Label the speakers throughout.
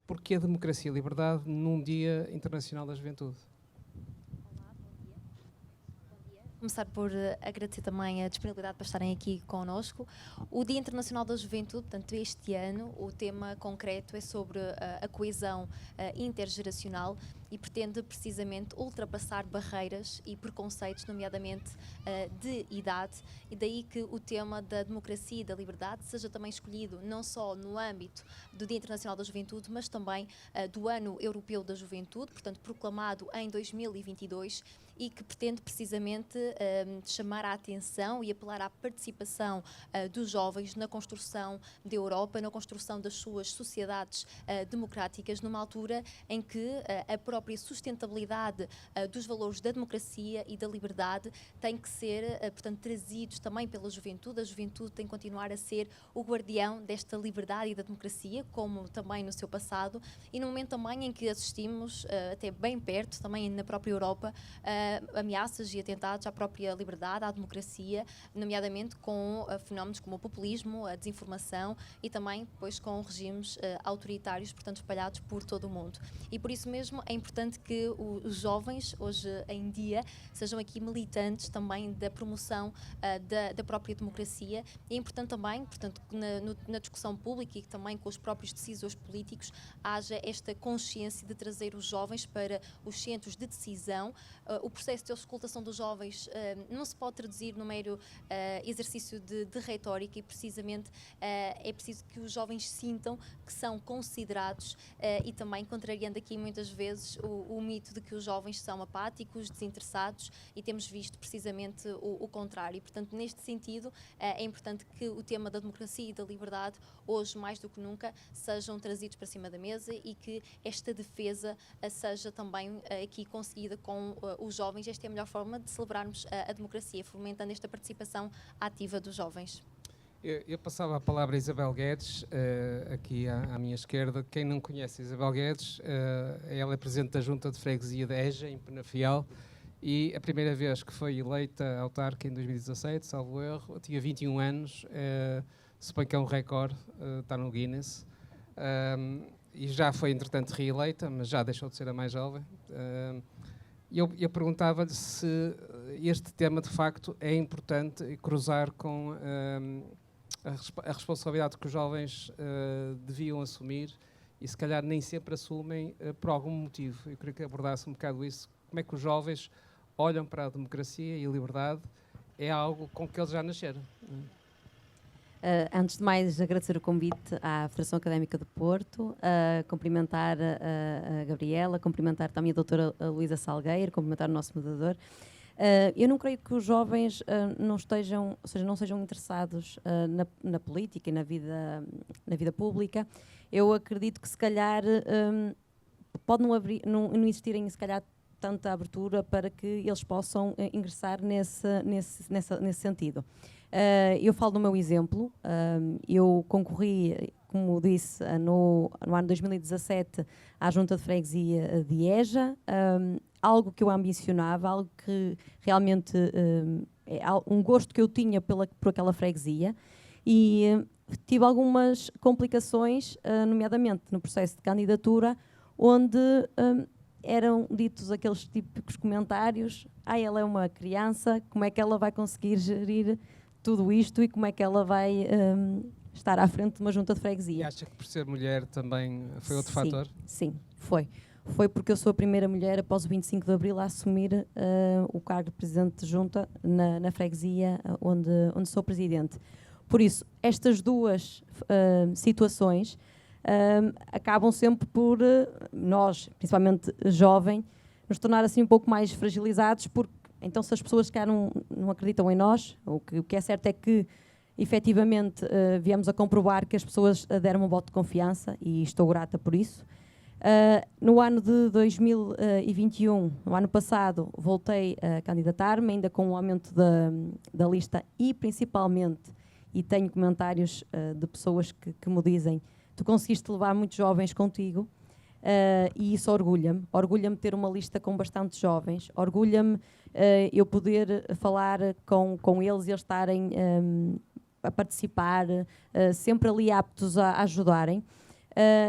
Speaker 1: Porque a democracia e a liberdade num Dia Internacional da Juventude?
Speaker 2: Começar por agradecer também a disponibilidade para estarem aqui connosco. O Dia Internacional da Juventude, portanto, este ano, o tema concreto é sobre a coesão intergeracional e pretende precisamente ultrapassar barreiras e preconceitos, nomeadamente de idade, e daí que o tema da democracia e da liberdade seja também escolhido não só no âmbito do Dia Internacional da Juventude, mas também do Ano Europeu da Juventude, portanto, proclamado em 2022, e que pretende precisamente chamar a atenção e apelar à participação dos jovens na construção da Europa, na construção das suas sociedades democráticas, numa altura em que a própria sustentabilidade dos valores da democracia e da liberdade tem que ser, portanto, trazidos também pela juventude. A juventude tem que continuar a ser o guardião desta liberdade e da democracia, como também no seu passado, e no momento também em que assistimos, até bem perto, também na própria Europa, ameaças e atentados à própria liberdade, à democracia, nomeadamente com fenómenos como o populismo, a desinformação e também depois com regimes autoritários, portanto espalhados por todo o mundo. E por isso mesmo é importante que os jovens, hoje em dia, sejam aqui militantes também da promoção da própria democracia. E é importante também, portanto, na discussão pública e também com os próprios decisores políticos, haja esta consciência de trazer os jovens para os centros de decisão. O processo de auscultação dos jovens não se pode traduzir no mero exercício de retórica, e precisamente é preciso que os jovens sintam que são considerados, e também contrariando aqui muitas vezes o mito de que os jovens são apáticos, desinteressados, e temos visto precisamente o contrário. E, portanto, neste sentido, é importante que o tema da democracia e da liberdade, hoje mais do que nunca, sejam trazidos para cima da mesa e que esta defesa seja também aqui conseguida com os jovens. Esta é a melhor forma de celebrarmos a democracia, fomentando esta participação ativa dos jovens.
Speaker 1: Eu passava a palavra a Isabel Guedes, aqui à minha esquerda. Quem não conhece Isabel Guedes, ela é presidente da Junta de Freguesia da EJA, em Penafiel, e a primeira vez que foi eleita autarca em 2017, salvo erro, tinha 21 anos, suponho que é um recorde, está no Guinness, e já foi entretanto reeleita, mas já deixou de ser a mais jovem. Eu perguntava-lhe se este tema de facto é importante e cruzar com a responsabilidade que os jovens deviam assumir e se calhar nem sempre assumem por algum motivo. Eu queria que abordasse um bocado isso. Como é que os jovens olham para a democracia e a liberdade? É algo com que eles já nasceram.
Speaker 3: Antes de mais, agradecer o convite à Federação Académica de Porto, cumprimentar a Gabriela, cumprimentar também a doutora Luísa Salgueiro, cumprimentar o nosso moderador. Eu não creio que os jovens não sejam interessados na política e na vida pública. Eu acredito que se calhar pode não existirem se calhar tanta abertura para que eles possam ingressar nesse sentido. Eu falo do meu exemplo. Eu concorri, como disse, no ano 2017 à Junta de Freguesia de EJA, algo que eu ambicionava, algo que realmente é um gosto que eu tinha por aquela freguesia, e tive algumas complicações, nomeadamente no processo de candidatura, onde eram ditos aqueles típicos comentários: ela é uma criança, como é que ela vai conseguir gerir tudo isto e como é que ela vai estar à frente de uma junta de freguesia.
Speaker 1: E acha que por ser mulher também foi outro fator?
Speaker 3: Sim, foi. Foi porque eu sou a primeira mulher após o 25 de Abril a assumir o cargo de presidente de junta na freguesia onde sou presidente. Por isso, estas duas situações acabam sempre por nós, principalmente jovem, nos tornar assim um pouco mais fragilizados, porque então se as pessoas que não acreditam em nós, o que é certo é que efetivamente viemos a comprovar que as pessoas deram um voto de confiança e estou grata por isso. No ano de 2021, no ano passado, voltei a candidatar-me, ainda com o aumento da lista, e principalmente, e tenho comentários de pessoas que me dizem: tu conseguiste levar muitos jovens contigo, e isso orgulha-me ter uma lista com bastantes jovens, orgulha-me eu poder falar com eles e eles estarem a participar, sempre ali aptos a ajudarem.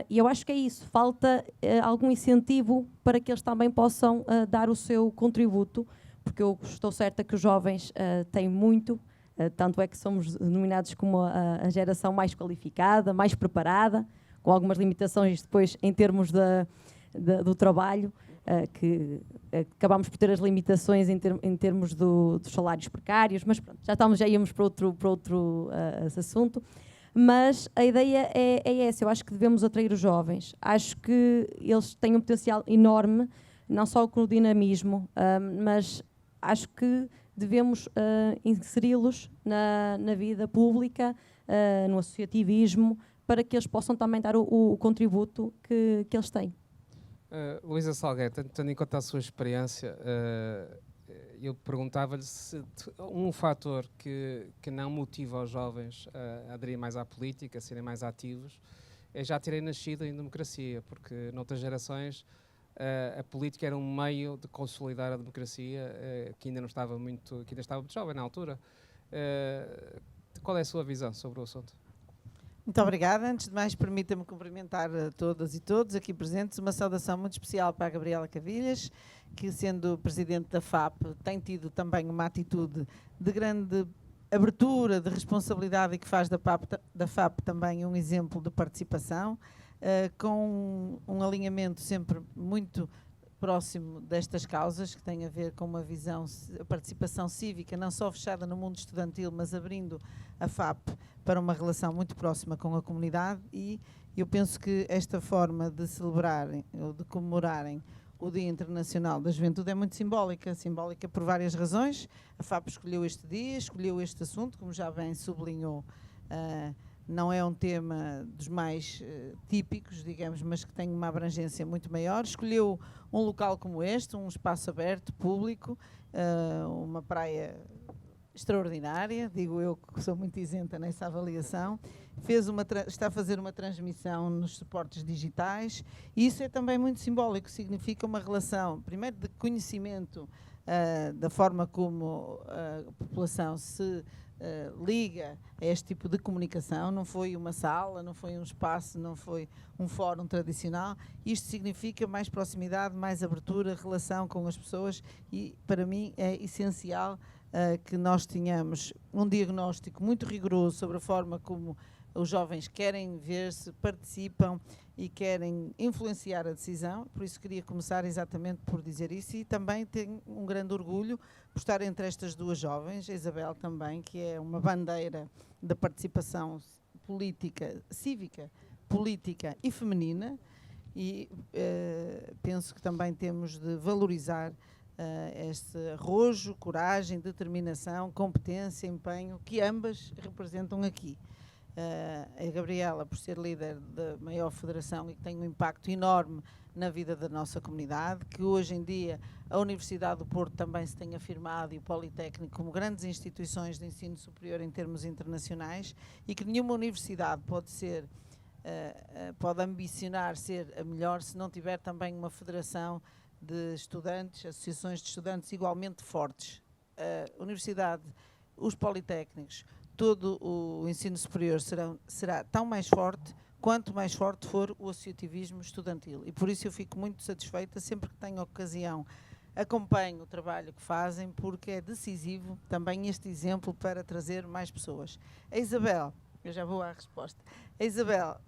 Speaker 3: E eu acho que é isso, falta algum incentivo para que eles também possam dar o seu contributo, porque eu estou certa que os jovens têm muito, tanto é que somos denominados como a geração mais qualificada, mais preparada, com algumas limitações depois em termos do trabalho, que acabamos por ter as limitações em termos dos salários precários, mas pronto, já íamos para outro assunto. Mas a ideia é essa, eu acho que devemos atrair os jovens. Acho que eles têm um potencial enorme, não só com o dinamismo, mas acho que devemos inseri-los na vida pública, no associativismo, para que eles possam também dar o contributo que eles têm.
Speaker 1: Luísa Salgueiro, tendo em conta a sua experiência, eu perguntava-lhe se um fator que não motiva os jovens a aderir mais à política, a serem mais ativos, é já terem nascido em democracia, porque noutras gerações a política era um meio de consolidar a democracia que ainda estava muito jovem na altura. Qual é a sua visão sobre o assunto?
Speaker 4: Muito obrigada. Antes de mais, permita-me cumprimentar a todas e todos aqui presentes. Uma saudação muito especial para a Gabriela Cavilhas, que, sendo presidente da FAP, tem tido também uma atitude de grande abertura, de responsabilidade e que faz da FAP também um exemplo de participação, com um alinhamento sempre muito próximo destas causas, que tem a ver com uma visão, a participação cívica, não só fechada no mundo estudantil, mas abrindo a FAP para uma relação muito próxima com a comunidade. E eu penso que esta forma de celebrarem ou de comemorarem o Dia Internacional da Juventude é muito simbólica por várias razões. A FAP escolheu este dia, escolheu este assunto, como já bem sublinhou, não é um tema dos mais típicos, digamos, mas que tem uma abrangência muito maior. Escolheu um local como este, um espaço aberto, público, uma praia extraordinária, digo eu que sou muito isenta nessa avaliação. Está a fazer uma transmissão nos suportes digitais e isso é também muito simbólico, significa uma relação, primeiro, de conhecimento da forma como a população se liga a este tipo de comunicação. Não foi uma sala, não foi um espaço, não foi um fórum tradicional. Isto significa mais proximidade, mais abertura, relação com as pessoas e, para mim, é essencial que nós tenhamos um diagnóstico muito rigoroso sobre a forma como os jovens querem ver-se, participam e querem influenciar a decisão. Por isso queria começar exatamente por dizer isso e também tenho um grande orgulho por estar entre estas duas jovens, a Isabel também, que é uma bandeira da participação política, cívica, política e feminina, e penso que também temos de valorizar este arrojo, coragem, determinação, competência, empenho, que ambas representam aqui. A Gabriela, por ser líder da maior federação e que tem um impacto enorme na vida da nossa comunidade, que hoje em dia a Universidade do Porto também se tem afirmado e o Politécnico como grandes instituições de ensino superior em termos internacionais e que nenhuma universidade pode ambicionar ser a melhor se não tiver também uma federação de estudantes, associações de estudantes igualmente fortes. A Universidade, os Politécnicos, todo o ensino superior será tão mais forte quanto mais forte for o associativismo estudantil. E por isso eu fico muito satisfeita, sempre que tenho ocasião, acompanho o trabalho que fazem, porque é decisivo também este exemplo para trazer mais pessoas. A Isabel, eu já vou à resposta. A Isabel,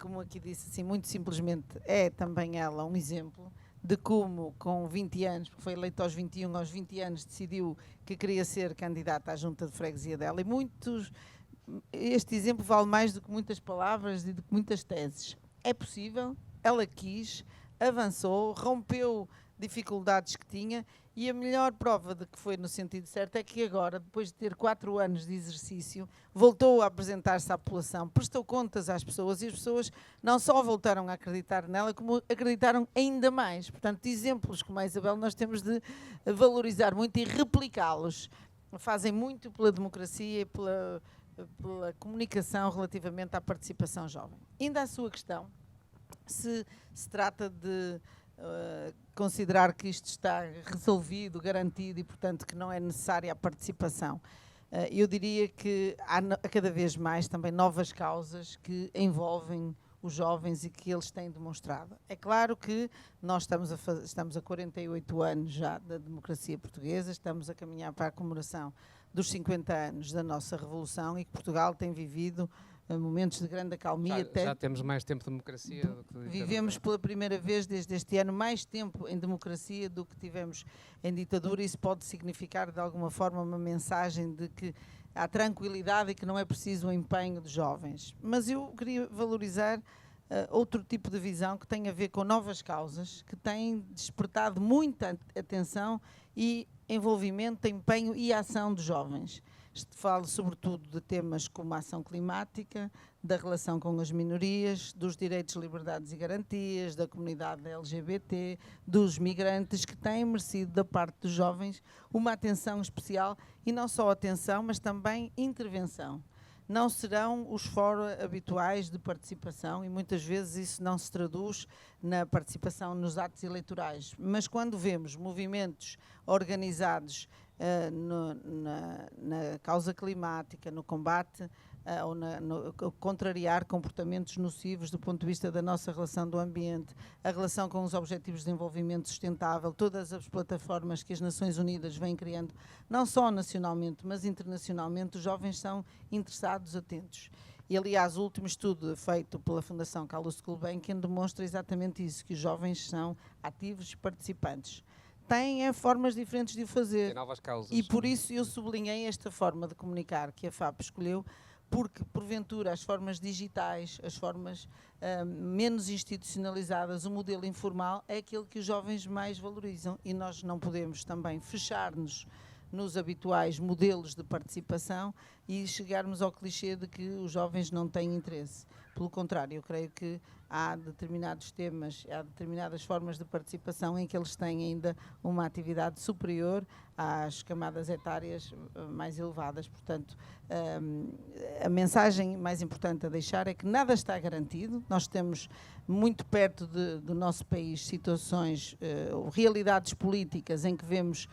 Speaker 4: como aqui disse assim, muito simplesmente, é também ela um exemplo de como, com 20 anos, porque foi eleita aos 21, aos 20 anos, decidiu que queria ser candidata à junta de freguesia dela. E este exemplo vale mais do que muitas palavras e do que muitas teses. É possível, ela quis, avançou, rompeu dificuldades que tinha, e a melhor prova de que foi no sentido certo é que agora, depois de ter 4 anos de exercício, voltou a apresentar-se à população, prestou contas às pessoas e as pessoas não só voltaram a acreditar nela, como acreditaram ainda mais. Portanto, exemplos como a Isabel nós temos de valorizar muito e replicá-los. Fazem muito pela democracia e pela comunicação relativamente à participação jovem. Ainda a sua questão, se trata de considerar que isto está resolvido, garantido e, portanto, que não é necessária a participação. Eu diria que há cada vez mais também novas causas que envolvem os jovens e que eles têm demonstrado. É claro que nós estamos a 48 anos já da democracia portuguesa, estamos a caminhar para a comemoração dos 50 anos da nossa Revolução e que Portugal tem vivido momentos de grande acalmia.
Speaker 1: Já temos mais tempo de democracia do que
Speaker 4: vivemos pela primeira vez desde este ano mais tempo em democracia do que tivemos em ditadura. Isso pode significar de alguma forma uma mensagem de que há tranquilidade e que não é preciso o empenho dos jovens. Mas eu queria valorizar outro tipo de visão que tem a ver com novas causas, que têm despertado muita atenção e envolvimento, empenho e ação dos jovens. Falo sobretudo de temas como a ação climática, da relação com as minorias, dos direitos, liberdades e garantias, da comunidade LGBT, dos migrantes, que têm merecido da parte dos jovens uma atenção especial, e não só atenção, mas também intervenção. Não serão os fóruns habituais de participação e muitas vezes isso não se traduz na participação nos atos eleitorais. Mas quando vemos movimentos organizados na causa climática, no combate ou no contrariar comportamentos nocivos do ponto de vista da nossa relação do ambiente, a relação com os Objetivos de Desenvolvimento Sustentável, todas as plataformas que as Nações Unidas vêm criando, não só nacionalmente, mas internacionalmente, os jovens são interessados, atentos. E, aliás, o último estudo feito pela Fundação Carlos Gulbenkian demonstra exatamente isso, que os jovens são ativos e participantes. Têm formas diferentes de o fazer.
Speaker 1: Tem novas causas.
Speaker 4: E por isso eu sublinhei esta forma de comunicar que a FAP escolheu, porque, porventura, as formas digitais, as formas menos institucionalizadas, o modelo informal, é aquele que os jovens mais valorizam. E nós não podemos também fechar-nos nos habituais modelos de participação e chegarmos ao clichê de que os jovens não têm interesse. Pelo contrário, eu creio que há determinados temas, há determinadas formas de participação em que eles têm ainda uma atividade superior às camadas etárias mais elevadas. Portanto, a mensagem mais importante a deixar é que nada está garantido. Nós temos muito perto do nosso país situações, realidades políticas em que vemos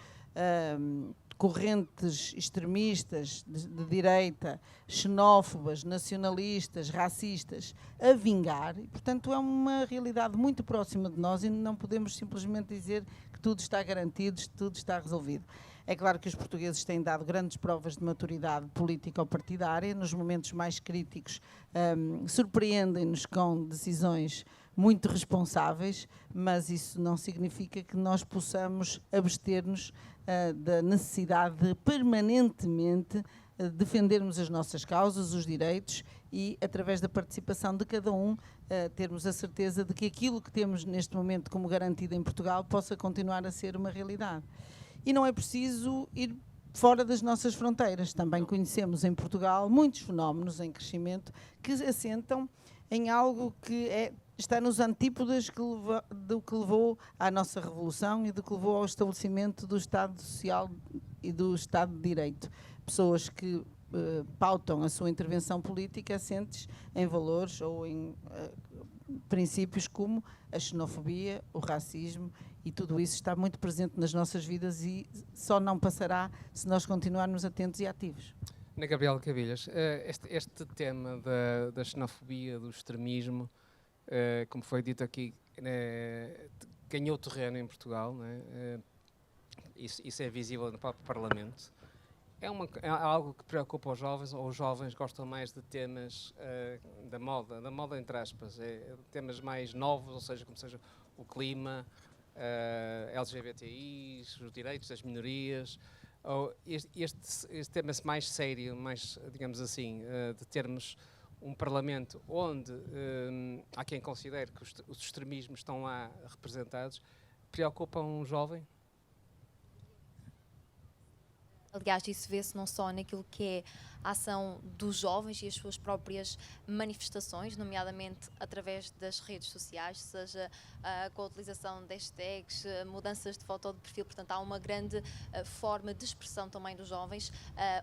Speaker 4: correntes extremistas de direita, xenófobas, nacionalistas, racistas, a vingar. E, portanto, é uma realidade muito próxima de nós e não podemos simplesmente dizer que tudo está garantido, que tudo está resolvido. É claro que os portugueses têm dado grandes provas de maturidade política ou partidária. Nos momentos mais críticos, surpreendem-nos com decisões muito responsáveis, mas isso não significa que nós possamos abster-nos da necessidade de permanentemente defendermos as nossas causas, os direitos e, através da participação de cada um, termos a certeza de que aquilo que temos neste momento como garantido em Portugal possa continuar a ser uma realidade. E não é preciso ir fora das nossas fronteiras. Também conhecemos em Portugal muitos fenómenos em crescimento que assentam em algo que está nos antípodas do que levou à nossa Revolução e do que levou ao estabelecimento do Estado Social e do Estado de Direito. Pessoas que pautam a sua intervenção política assentes em valores ou em princípios como a xenofobia, o racismo, e tudo isso está muito presente nas nossas vidas e só não passará se nós continuarmos atentos e ativos.
Speaker 1: Ana Gabriela Cavilhas, este tema da xenofobia, do extremismo, como foi dito aqui, ganhou terreno em Portugal, né? Isso é visível no próprio Parlamento. É algo que preocupa os jovens, ou os jovens gostam mais de temas da moda entre aspas, temas mais novos, ou seja, como seja o clima, LGBTIs, os direitos das minorias, ou este tema mais sério, mais, digamos assim, de termos um Parlamento onde há quem considere que os extremismos estão lá representados, preocupa um jovem?
Speaker 2: Aliás, isso vê-se não só naquilo que é a ação dos jovens e as suas próprias manifestações, nomeadamente através das redes sociais, seja com a utilização de hashtags, mudanças de foto de perfil. Portanto, há uma grande forma de expressão também dos jovens,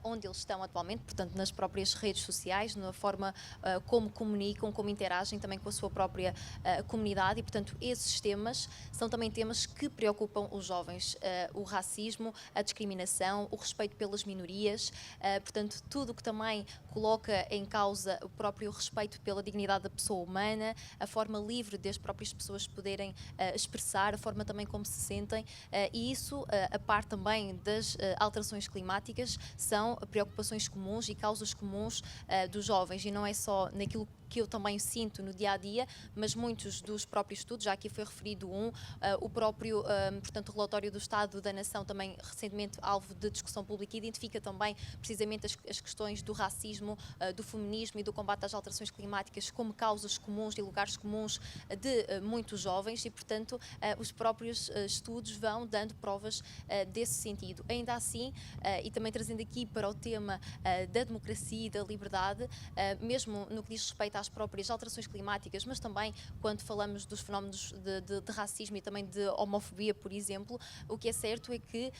Speaker 2: onde eles estão atualmente, portanto, nas próprias redes sociais, na forma como comunicam, como interagem também com a sua própria comunidade, e, portanto, esses temas são também temas que preocupam os jovens. O racismo, a discriminação, o respeito pelas minorias, portanto, tudo tudo o que também coloca em causa o próprio respeito pela dignidade da pessoa humana, a forma livre das próprias pessoas poderem expressar, a forma também como se sentem, e isso, a par também das alterações climáticas, são preocupações comuns e causas comuns dos jovens, e não é só naquilo que eu também sinto no dia a dia, mas muitos dos próprios estudos, já aqui foi referido o próprio, portanto, o relatório do Estado da Nação, também recentemente alvo de discussão pública, identifica também precisamente as questões do racismo, do feminismo e do combate às alterações climáticas como causas comuns e lugares comuns de muitos jovens, e portanto os próprios estudos vão dando provas desse sentido. Ainda assim, e também trazendo aqui para o tema da democracia e da liberdade, mesmo no que diz respeito às próprias alterações climáticas, mas também quando falamos dos fenómenos de racismo e também de homofobia, por exemplo, o que é certo é que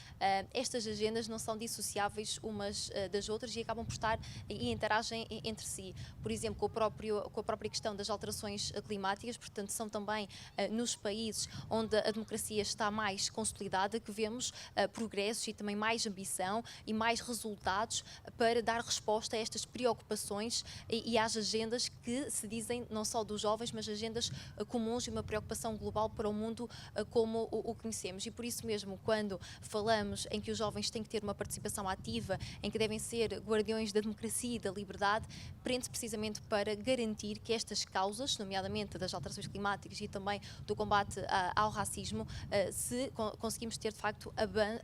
Speaker 2: estas agendas não são dissociáveis umas das outras e acabam por estar e interagem entre si. Por exemplo, com a própria questão das alterações climáticas, portanto, são também nos países onde a democracia está mais consolidada que vemos progressos e também mais ambição e mais resultados para dar resposta a estas preocupações e às agendas que se dizem não só dos jovens, mas agendas comuns e uma preocupação global para o mundo como o conhecemos. E por isso mesmo, quando falamos em que os jovens têm que ter uma participação ativa, em que devem ser guardiões da democracia e da liberdade, prende-se precisamente para garantir que estas causas, nomeadamente das alterações climáticas e também do combate ao racismo, se conseguimos ter de facto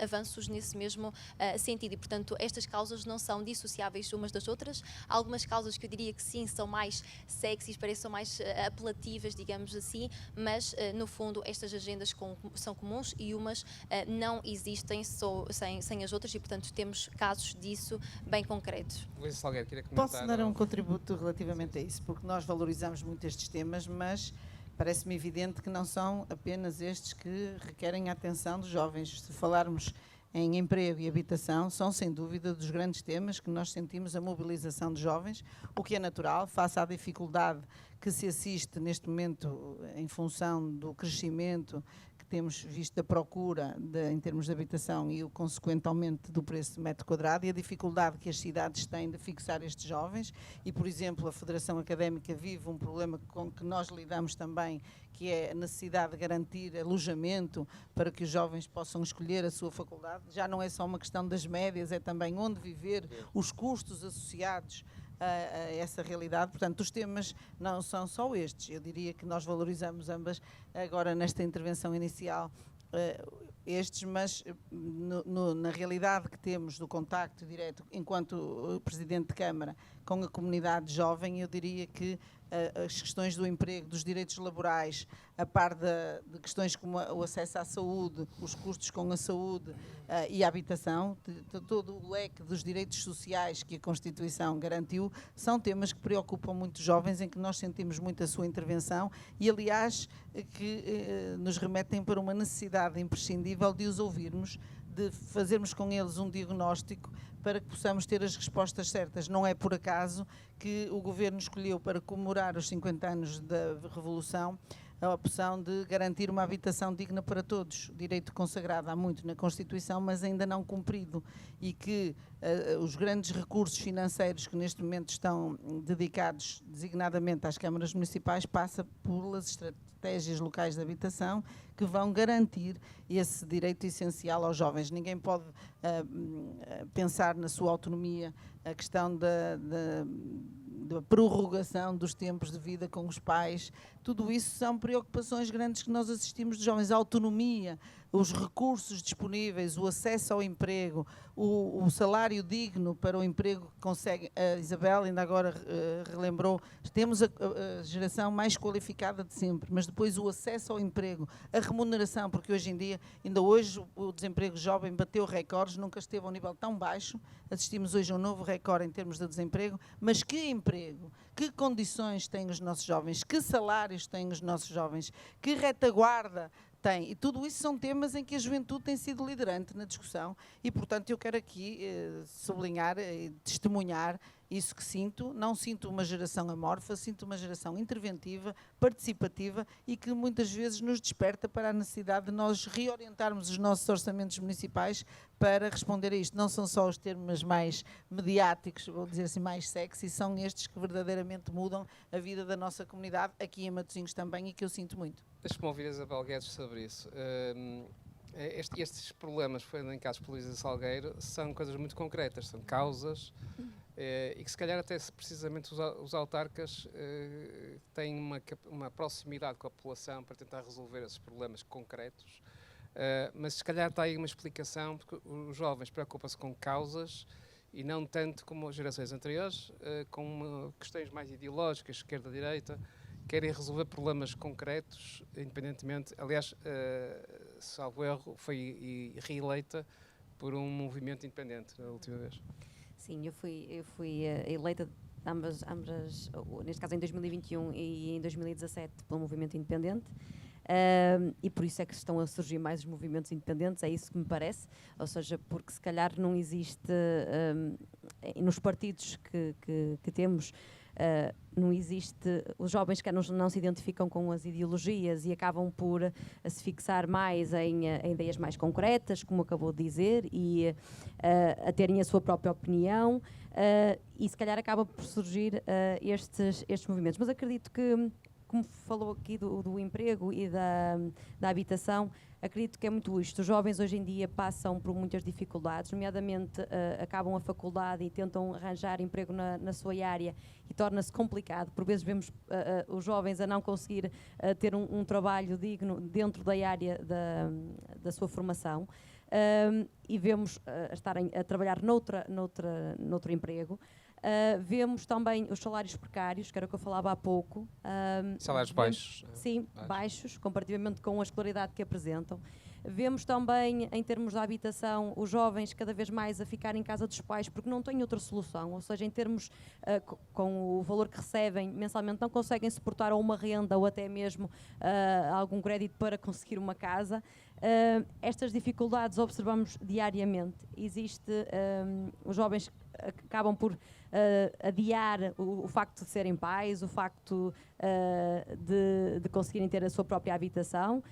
Speaker 2: avanços nesse mesmo sentido. E portanto, estas causas não são dissociáveis umas das outras. Há algumas causas que eu diria que sim, são mais sexys, pareçam mais apelativas, digamos assim, mas no fundo estas agendas são comuns e umas não existem sem as outras, e portanto temos casos disso bem concretos.
Speaker 1: Luísa Salgueiro, queria comentar.
Speaker 4: Posso dar um contributo relativamente a isso, porque nós valorizamos muito estes temas, mas parece-me evidente que não são apenas estes que requerem a atenção dos jovens. Se falarmos em emprego e habitação, são sem dúvida dos grandes temas que nós sentimos a mobilização de jovens, o que é natural, face à dificuldade que se assiste neste momento em função do crescimento que temos visto da procura em termos de habitação e o consequente aumento do preço de metro quadrado e a dificuldade que as cidades têm de fixar estes jovens e, por exemplo, a Federação Académica vive um problema com que nós lidamos também, que é a necessidade de garantir alojamento para que os jovens possam escolher a sua faculdade. Já não é só uma questão das médias, é também onde viver, os custos associados a essa realidade. Portanto, os temas não são só estes. Eu diria que nós valorizamos ambas agora nesta intervenção inicial estes, mas na realidade que temos do contacto direto enquanto Presidente de Câmara com a comunidade jovem, eu diria que as questões do emprego, dos direitos laborais, a par de questões como o acesso à saúde, os custos com a saúde e a habitação, de todo o leque dos direitos sociais que a Constituição garantiu, são temas que preocupam muito os jovens, em que nós sentimos muito a sua intervenção e, aliás, que nos remetem para uma necessidade imprescindível de os ouvirmos, de fazermos com eles um diagnóstico para que possamos ter as respostas certas. Não é por acaso que o Governo escolheu para comemorar os 50 anos da Revolução a opção de garantir uma habitação digna para todos, direito consagrado há muito na Constituição, mas ainda não cumprido, e que os grandes recursos financeiros que neste momento estão dedicados designadamente às câmaras municipais passa pelas estratégias locais de habitação que vão garantir esse direito essencial aos jovens. Ninguém pode pensar na sua autonomia a questão da prorrogação dos tempos de vida com os pais. Tudo isso são preocupações grandes que nós assistimos de jovens. A autonomia, os recursos disponíveis, o acesso ao emprego, o salário digno para o emprego que consegue. A Isabel ainda agora relembrou, temos a geração mais qualificada de sempre, mas depois o acesso ao emprego, a remuneração, porque hoje em dia, ainda hoje o desemprego jovem bateu recordes, nunca esteve a um nível tão baixo, assistimos hoje a um novo recorde em termos de desemprego, mas que emprego, que condições têm os nossos jovens, que salários têm os nossos jovens, que retaguarda tem. E tudo isso são temas em que a juventude tem sido liderante na discussão e, portanto, eu quero aqui sublinhar e testemunhar isso que sinto. Não sinto uma geração amorfa, sinto uma geração interventiva, participativa e que muitas vezes nos desperta para a necessidade de nós reorientarmos os nossos orçamentos municipais para responder a isto. Não são só os termos mais mediáticos, vou dizer assim, mais sexy, são estes que verdadeiramente mudam a vida da nossa comunidade, aqui em Matosinhos também, e que eu sinto muito.
Speaker 1: Deixa-me ouvir a Isabel Guedes sobre isso. Estes problemas que foram elencados por Luísa Salgueiro são coisas muito concretas, são causas e que se calhar até precisamente os autarcas têm uma proximidade com a população para tentar resolver esses problemas concretos, mas se calhar está aí uma explicação, porque os jovens preocupam-se com causas e não tanto como as gerações anteriores, com questões mais ideológicas, esquerda-direita, querem resolver problemas concretos, independentemente. Aliás, salvo erro, foi reeleita por um movimento independente na última vez.
Speaker 3: Sim, eu fui eleita ambas, neste caso em 2021 e em 2017, pelo movimento independente. E por isso é que estão a surgir mais os movimentos independentes, é isso que me parece, ou seja, porque se calhar não existe nos partidos que temos, não existe, os jovens que não se identificam com as ideologias e acabam por se fixar mais em ideias mais concretas, como acabou de dizer, e a terem a sua própria opinião, e se calhar acaba por surgir estes movimentos. Mas acredito que, como falou aqui do emprego e da habitação, acredito que é muito isto. Os jovens hoje em dia passam por muitas dificuldades, nomeadamente acabam a faculdade e tentam arranjar emprego na sua área e torna-se complicado. Por vezes vemos os jovens a não conseguir ter um trabalho digno dentro da área da sua formação. E vemos estarem a trabalhar noutro emprego. Vemos também os salários precários, que era o que eu falava há pouco.
Speaker 1: Salários baixos.
Speaker 3: Sim, baixos, comparativamente com a escolaridade que apresentam. Vemos também, em termos de habitação, os jovens cada vez mais a ficar em casa dos pais porque não têm outra solução, ou seja, em termos, com o valor que recebem mensalmente, não conseguem suportar ou uma renda ou até mesmo algum crédito para conseguir uma casa. Estas dificuldades observamos diariamente. Os jovens acabam por adiar o facto de serem pais, o facto de conseguirem ter a sua própria habitação,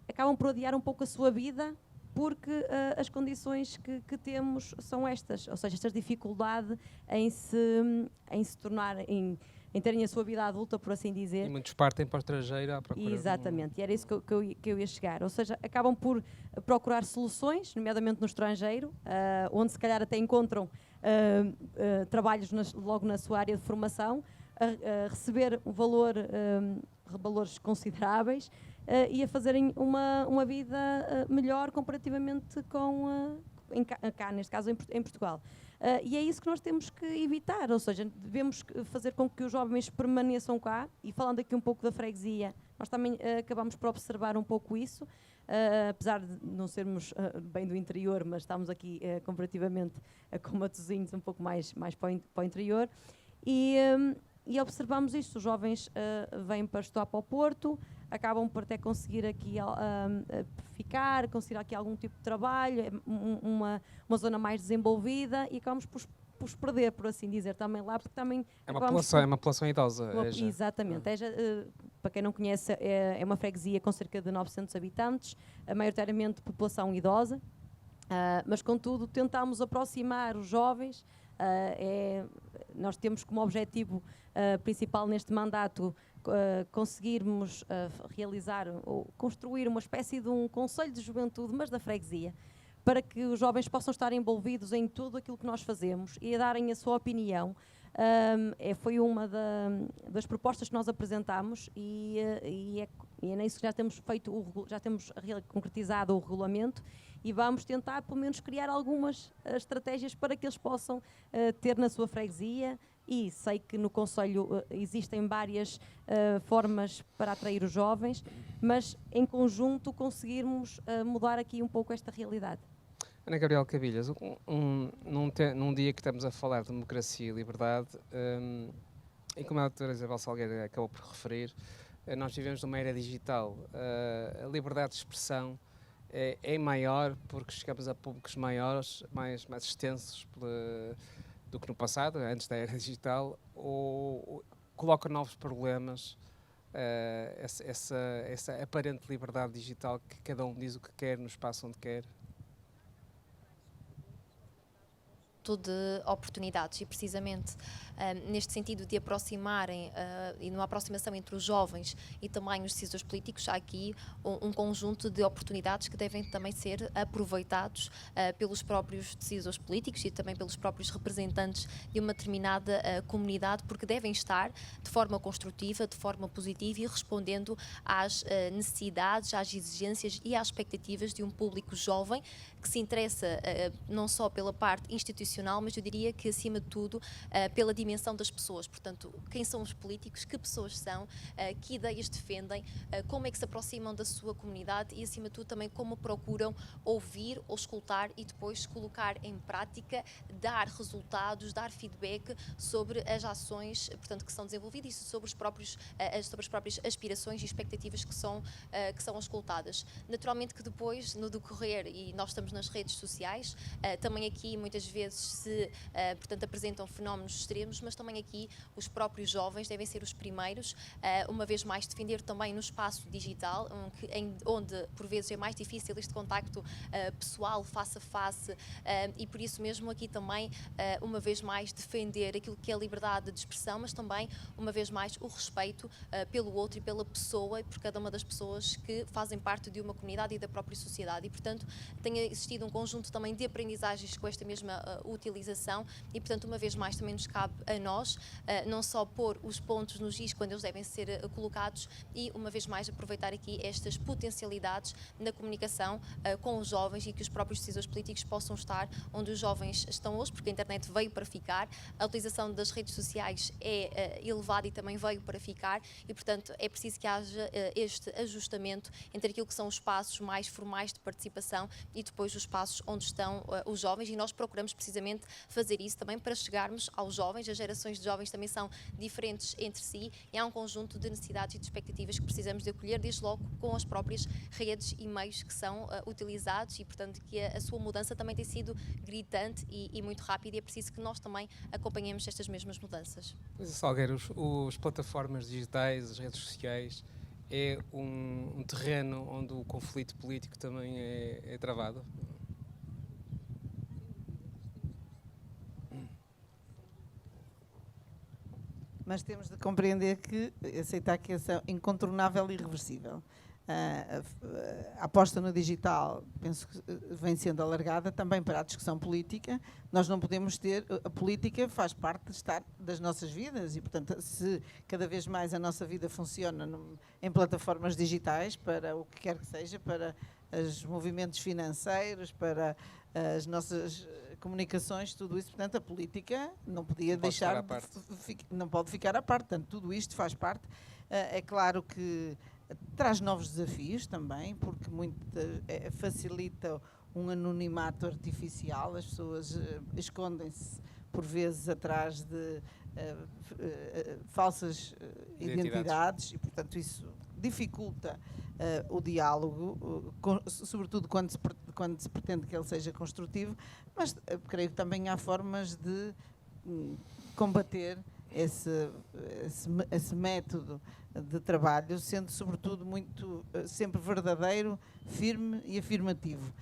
Speaker 3: acabam por adiar um pouco a sua vida porque as condições que temos são estas, ou seja, esta dificuldade em se tornar, em terem a sua vida adulta, por assim dizer.
Speaker 1: E muitos partem para o estrangeiro à procura.
Speaker 3: Exatamente, e era isso que eu ia chegar. Ou seja, acabam por procurar soluções, nomeadamente no estrangeiro, onde se calhar até encontram trabalhos logo na sua área de formação, a receber valores consideráveis e a fazerem uma vida melhor comparativamente com cá, neste caso em Portugal. E é isso que nós temos que evitar, ou seja, devemos fazer com que os jovens permaneçam cá, e falando aqui um pouco da freguesia, nós também acabamos por observar um pouco isso, apesar de não sermos bem do interior, mas estamos aqui comparativamente com Matosinhos um pouco mais para o interior, e observamos isto, os jovens vêm para estudar para o Porto, acabam por até conseguir aqui conseguir aqui algum tipo de trabalho, uma zona mais desenvolvida, e acabamos por os perder, por assim dizer, também lá, porque também...
Speaker 1: É uma população idosa.
Speaker 3: Exatamente. Eja, para quem não conhece, é uma freguesia com cerca de 900 habitantes, maioritariamente população idosa, mas contudo tentamos aproximar os jovens. Nós temos como objetivo principal neste mandato conseguirmos realizar ou construir uma espécie de um conselho de juventude, mas da freguesia, para que os jovens possam estar envolvidos em tudo aquilo que nós fazemos e a darem a sua opinião. Foi uma das propostas que nós apresentámos e é nisso que já temos feito, já temos concretizado o regulamento, e vamos tentar pelo menos criar algumas estratégias para que eles possam ter na sua freguesia. E sei que no Conselho existem várias formas para atrair os jovens, mas em conjunto conseguirmos mudar aqui um pouco esta realidade.
Speaker 1: Ana Gabriela Cabilhas, num dia que estamos a falar de democracia e liberdade, e como a doutora Isabel Salgueiro acabou por referir, nós vivemos numa era digital. A liberdade de expressão é maior porque chegamos a públicos maiores, mais extensos, do que no passado, antes da era digital, ou coloca novos problemas, essa aparente liberdade digital que cada um diz o que quer no espaço onde quer?
Speaker 2: De oportunidades e precisamente neste sentido de aproximarem e numa aproximação entre os jovens e também os decisores políticos, há aqui um conjunto de oportunidades que devem também ser aproveitados pelos próprios decisores políticos e também pelos próprios representantes de uma determinada comunidade, porque devem estar de forma construtiva, de forma positiva e respondendo às necessidades, às exigências e às expectativas de um público jovem que se interessa não só pela parte institucional, mas eu diria que acima de tudo pela dimensão das pessoas. Portanto, quem são os políticos, que pessoas são, que ideias defendem, como é que se aproximam da sua comunidade e acima de tudo também como procuram ouvir ou escutar e depois colocar em prática, dar resultados, dar feedback sobre as ações, portanto, que são desenvolvidas e sobre as próprias aspirações e expectativas que são escutadas. Naturalmente que depois, no decorrer, e nós estamos nas redes sociais, também aqui muitas vezes portanto, apresentam fenómenos extremos, mas também aqui os próprios jovens devem ser os primeiros, uma vez mais defender também no espaço digital, onde por vezes é mais difícil este contacto pessoal, face a face, e por isso mesmo aqui também, uma vez mais, defender aquilo que é a liberdade de expressão, mas também, uma vez mais, o respeito pelo outro e pela pessoa, e por cada uma das pessoas que fazem parte de uma comunidade e da própria sociedade. E, portanto, tem existido um conjunto também de aprendizagens com esta mesma utilização e, portanto, uma vez mais também nos cabe a nós não só pôr os pontos nos is quando eles devem ser colocados e, uma vez mais, aproveitar aqui estas potencialidades na comunicação com os jovens e que os próprios decisores políticos possam estar onde os jovens estão hoje, porque a internet veio para ficar, a utilização das redes sociais é elevada e também veio para ficar e, portanto, é preciso que haja este ajustamento entre aquilo que são os espaços mais formais de participação e depois os espaços onde estão os jovens, e nós procuramos precisamente fazer isso também para chegarmos aos jovens. As gerações de jovens também são diferentes entre si e há um conjunto de necessidades e de expectativas que precisamos de acolher, desde logo com as próprias redes e meios que são utilizados e, portanto, que a sua mudança também tem sido gritante e muito rápida e é preciso que nós também acompanhemos estas mesmas mudanças.
Speaker 1: Pois é, Salgueiro, as plataformas digitais, as redes sociais, é um terreno onde o conflito político também é travado?
Speaker 4: Mas temos de compreender que, aceitar que é incontornável e irreversível. A aposta no digital, penso que vem sendo alargada também para a discussão política. Nós não podemos ter, a política faz parte das nossas vidas e, portanto, se cada vez mais a nossa vida funciona em plataformas digitais, para o que quer que seja, para os movimentos financeiros, para as nossas comunicações, tudo isso, portanto, a política não podia deixar, não pode ficar à parte, portanto, tudo isto faz parte. É claro que traz novos desafios também, porque facilita um anonimato artificial, as pessoas escondem-se por vezes atrás de falsas identidades e, portanto, isso dificulta o diálogo, sobretudo quando se pretende que ele seja construtivo, mas creio que também há formas de combater esse método de trabalho, sendo sobretudo sempre verdadeiro, firme e afirmativo.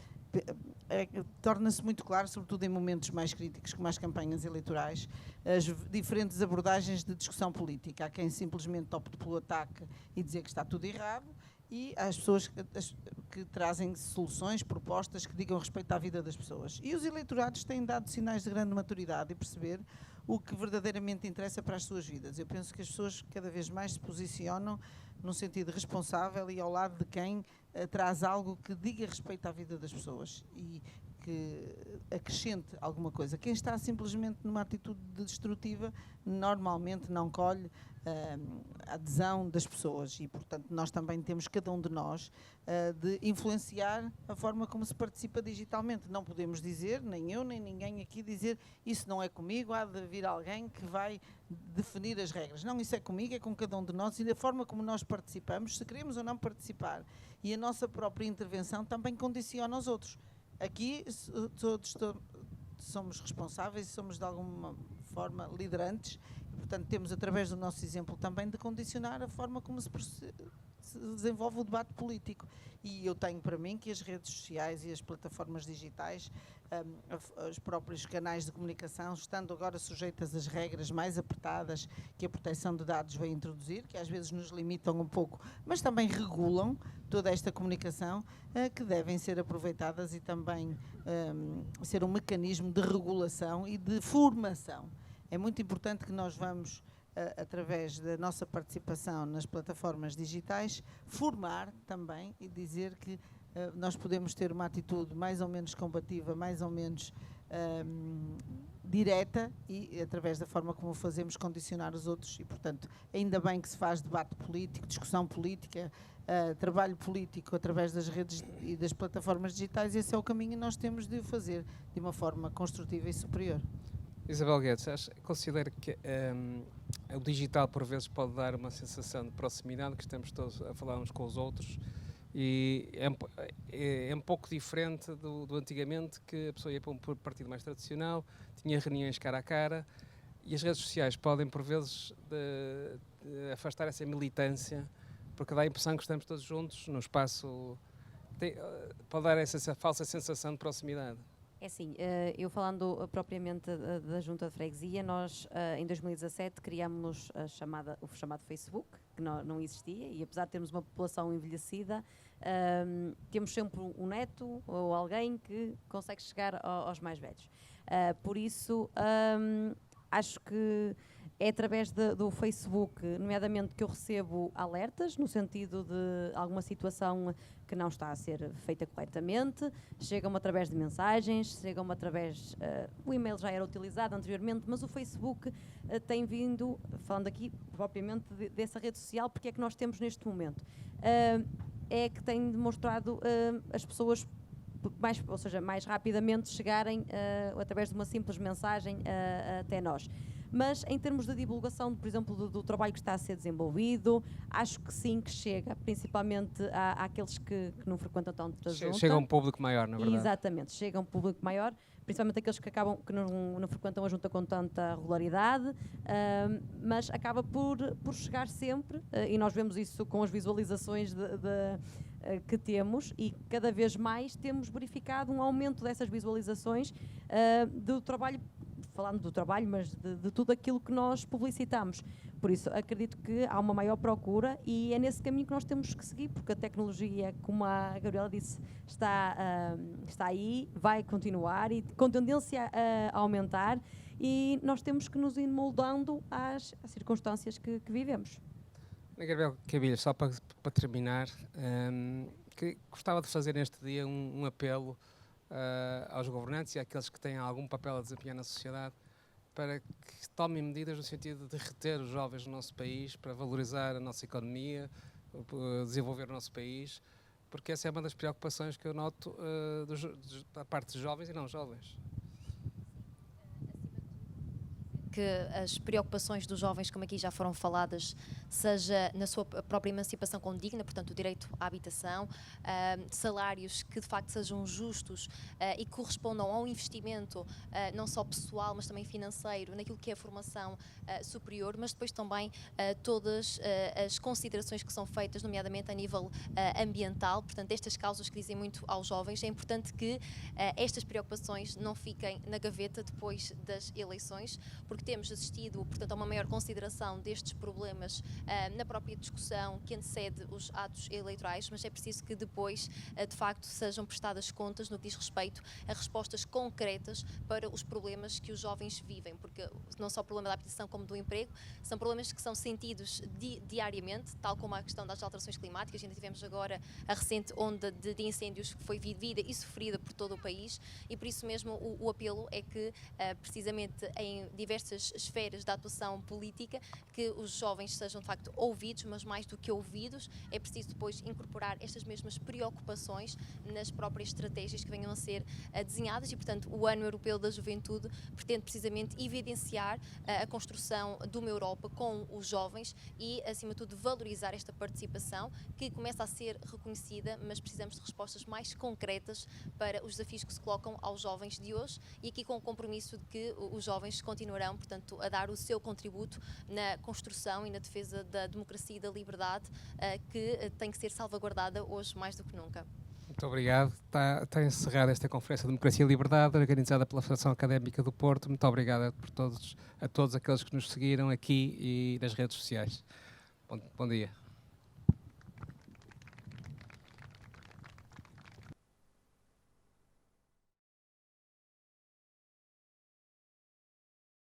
Speaker 4: Torna-se muito claro, sobretudo em momentos mais críticos, como as campanhas eleitorais, as diferentes abordagens de discussão política. Há quem simplesmente opte pelo ataque e dizer que está tudo errado, e há as pessoas que trazem soluções, propostas que digam respeito à vida das pessoas. E os eleitorados têm dado sinais de grande maturidade e perceber o que verdadeiramente interessa para as suas vidas. Eu penso que as pessoas cada vez mais se posicionam num sentido responsável e ao lado de quem traz algo que diga respeito à vida das pessoas e que acrescente alguma coisa. Quem está simplesmente numa atitude destrutiva normalmente não colhe a adesão das pessoas e, portanto, nós também temos, cada um de nós, de influenciar a forma como se participa digitalmente. Não podemos dizer, nem eu, nem ninguém aqui, dizer isso não é comigo, há de vir alguém que vai definir as regras. Não, isso é comigo, é com cada um de nós e da forma como nós participamos, se queremos ou não participar. E a nossa própria intervenção também condiciona os outros. Aqui todos somos responsáveis e somos de alguma forma liderantes e, portanto, temos através do nosso exemplo também de condicionar a forma como se desenvolve o debate político. E eu tenho para mim que as redes sociais e as plataformas digitais, os próprios canais de comunicação, estando agora sujeitas às regras mais apertadas que a proteção de dados vai introduzir, que às vezes nos limitam um pouco, mas também regulam toda esta comunicação, que devem ser aproveitadas e também ser um mecanismo de regulação e de formação. É muito importante que nós vamos, através da nossa participação nas plataformas digitais, formar também e dizer que nós podemos ter uma atitude mais ou menos combativa, mais ou menos direta e, através da forma como o fazemos, condicionar os outros. E, portanto, ainda bem que se faz debate político, discussão política, trabalho político através das redes e das plataformas digitais. Esse é o caminho e nós temos de o fazer de uma forma construtiva e superior.
Speaker 1: Isabel Guedes, considero que o digital por vezes pode dar uma sensação de proximidade, que estamos todos a falar uns com os outros, e é um pouco diferente do antigamente, que a pessoa ia para um partido mais tradicional, tinha reuniões cara a cara, e as redes sociais podem por vezes de afastar essa militância, porque dá a impressão que estamos todos juntos no espaço, pode dar essa falsa sensação de proximidade.
Speaker 3: É assim, eu falando propriamente da Junta de Freguesia, nós em 2017 criámos o chamado Facebook, que não existia, e apesar de termos uma população envelhecida, temos sempre um neto ou alguém que consegue chegar aos mais velhos. Por isso, acho que é através do Facebook, nomeadamente, que eu recebo alertas, no sentido de alguma situação que não está a ser feita corretamente, chegam-me através de mensagens, chegam-me através... o e-mail já era utilizado anteriormente, mas o Facebook tem vindo, falando aqui propriamente dessa rede social, porque é que nós temos neste momento. É que tem demonstrado as pessoas mais rapidamente chegarem através de uma simples mensagem até nós. Mas em termos de divulgação, por exemplo, do trabalho que está a ser desenvolvido, acho que sim, que chega, principalmente àqueles que não frequentam tanto a junta.
Speaker 1: Chega a um público maior, na verdade.
Speaker 3: Exatamente, chega a um público maior, principalmente aqueles que não frequentam a junta com tanta regularidade, mas acaba por chegar sempre, e nós vemos isso com as visualizações que temos, e cada vez mais temos verificado um aumento dessas visualizações do trabalho, falando do trabalho, mas de tudo aquilo que nós publicitamos. Por isso, acredito que há uma maior procura e é nesse caminho que nós temos que seguir, porque a tecnologia, como a Gabriela disse, está aí, vai continuar e com tendência a aumentar, e nós temos que nos ir moldando às circunstâncias que vivemos.
Speaker 1: Gabriel Cabilhas, só para terminar, que gostava de fazer neste dia um apelo aos governantes e àqueles que têm algum papel a desempenhar na sociedade para que tomem medidas no sentido de reter os jovens no nosso país, para valorizar a nossa economia, desenvolver o nosso país, porque essa é uma das preocupações que eu noto da parte dos jovens e não jovens.
Speaker 2: Que as preocupações dos jovens, como aqui já foram faladas, seja na sua própria emancipação condigna, portanto o direito à habitação, salários que de facto sejam justos e que correspondam ao investimento não só pessoal, mas também financeiro, naquilo que é a formação superior, mas depois também todas as considerações que são feitas, nomeadamente a nível ambiental. Portanto, estas causas que dizem muito aos jovens, é importante que estas preocupações não fiquem na gaveta depois das eleições, porque temos assistido, portanto, a uma maior consideração destes problemas na própria discussão que antecede os atos eleitorais, mas é preciso que depois, de facto, sejam prestadas contas no que diz respeito a respostas concretas para os problemas que os jovens vivem, porque não só o problema da habitação como do emprego, são problemas que são sentidos diariamente, tal como a questão das alterações climáticas. Ainda tivemos agora a recente onda de incêndios que foi vivida e sofrida por todo o país, e por isso mesmo o apelo é que, precisamente em diversas nestas esferas da atuação política, que os jovens sejam de facto ouvidos, mas mais do que ouvidos, é preciso depois incorporar estas mesmas preocupações nas próprias estratégias que venham a ser desenhadas e, portanto, o Ano Europeu da Juventude pretende precisamente evidenciar a construção de uma Europa com os jovens e, acima de tudo, valorizar esta participação que começa a ser reconhecida, mas precisamos de respostas mais concretas para os desafios que se colocam aos jovens de hoje e aqui com o compromisso de que os jovens continuarão, portanto, a dar o seu contributo na construção e na defesa da democracia e da liberdade que tem que ser salvaguardada hoje mais do que nunca.
Speaker 1: Muito obrigado. Está encerrada esta Conferência de Democracia e Liberdade, organizada pela Federação Académica do Porto. Muito obrigado a todos aqueles que nos seguiram aqui e nas redes sociais. Bom dia.